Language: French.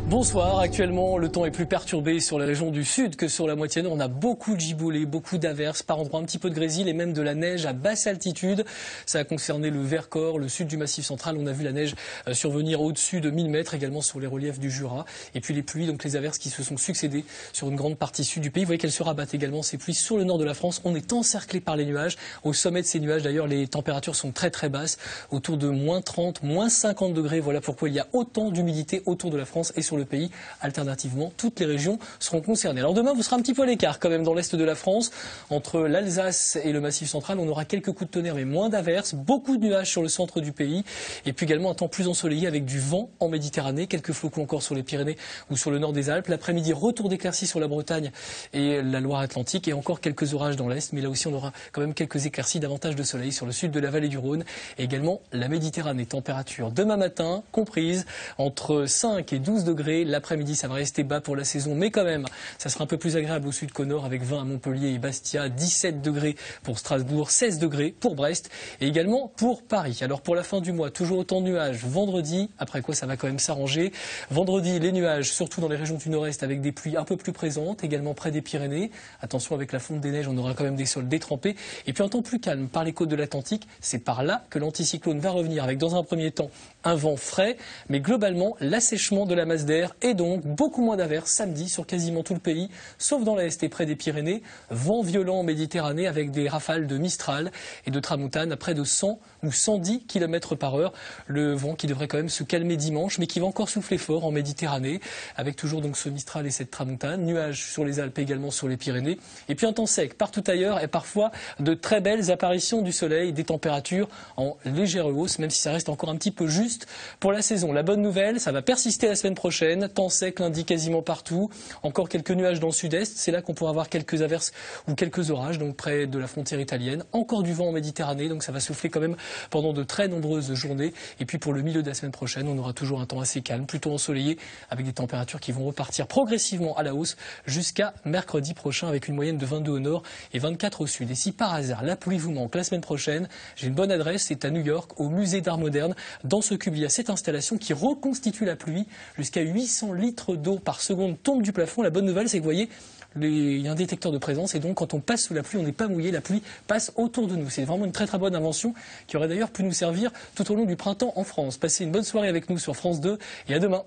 Bonsoir. Actuellement, le temps est plus perturbé sur la région du sud que sur la moitié nord. On a beaucoup de giboulées, beaucoup d'averses, par endroits un petit peu de grésil et même de la neige à basse altitude. Ça a concerné le Vercors, le sud du Massif central. On a vu la neige survenir au-dessus de 1000 mètres, également sur les reliefs du Jura. Et puis les pluies, donc les averses qui se sont succédées sur une grande partie sud du pays. Vous voyez qu'elles se rabattent également, ces pluies, sur le nord de la France. On est encerclé par les nuages. Au sommet de ces nuages, d'ailleurs, les températures sont très très basses, autour de moins 30, moins 50 degrés. Voilà pourquoi il y a autant d'humidité autour de la France et sur le pays. Alternativement, toutes les régions seront concernées. Alors demain, vous serez un petit peu à l'écart quand même dans l'est de la France. Entre l'Alsace et le Massif central, on aura quelques coups de tonnerre mais moins d'averses, beaucoup de nuages sur le centre du pays et puis également un temps plus ensoleillé avec du vent en Méditerranée, quelques flocons encore sur les Pyrénées ou sur le nord des Alpes. L'après-midi, retour d'éclaircies sur la Bretagne et la Loire-Atlantique et encore quelques orages dans l'est, mais là aussi on aura quand même quelques éclaircies, davantage de soleil sur le sud de la vallée du Rhône et également la Méditerranée. Température demain matin comprise entre 5 et 12 degrés. L'après-midi, ça va rester bas pour la saison, mais quand même, ça sera un peu plus agréable au sud qu'au nord avec 20 à Montpellier et Bastia, 17 degrés pour Strasbourg, 16 degrés pour Brest et également pour Paris. Alors pour la fin du mois, toujours autant de nuages vendredi, après quoi ça va quand même s'arranger. Vendredi, les nuages, surtout dans les régions du nord-est avec des pluies un peu plus présentes, également près des Pyrénées. Attention avec la fonte des neiges, on aura quand même des sols détrempés. Et puis un temps plus calme par les côtes de l'Atlantique, c'est par là que l'anticyclone va revenir avec dans un premier temps un vent frais, mais globalement l'assèchement de la masse d'air et donc beaucoup moins d'averses samedi sur quasiment tout le pays, sauf dans l'est et près des Pyrénées. Vent violent en Méditerranée avec des rafales de Mistral et de Tramontane à près de 100 ou 110 km par heure. Le vent qui devrait quand même se calmer dimanche, mais qui va encore souffler fort en Méditerranée, avec toujours donc ce Mistral et cette Tramontane. Nuages sur les Alpes, également sur les Pyrénées. Et puis un temps sec partout ailleurs et parfois de très belles apparitions du soleil, des températures en légère hausse, même si ça reste encore un petit peu juste pour la saison. La bonne nouvelle, ça va persister la semaine prochaine. Temps sec lundi quasiment partout. Encore quelques nuages dans le sud-est. C'est là qu'on pourra avoir quelques averses ou quelques orages, donc près de la frontière italienne. Encore du vent en Méditerranée, donc ça va souffler quand même pendant de très nombreuses journées. Et puis pour le milieu de la semaine prochaine, on aura toujours un temps assez calme, plutôt ensoleillé, avec des températures qui vont repartir progressivement à la hausse jusqu'à mercredi prochain, avec une moyenne de 22 au nord et 24 au sud. Et si par hasard la pluie vous manque la semaine prochaine, j'ai une bonne adresse, c'est à New York, au musée d'art moderne. Dans ce cube, il y a cette installation qui reconstitue la pluie. Jusqu'à 800 litres d'eau par seconde tombent du plafond. La bonne nouvelle, c'est que vous voyez, il y a un détecteur de présence et donc quand on passe sous la pluie, on n'est pas mouillé, la pluie passe autour de nous. C'est vraiment une très très bonne invention qui aurait d'ailleurs pu nous servir tout au long du printemps en France. Passez une bonne soirée avec nous sur France 2 et à demain.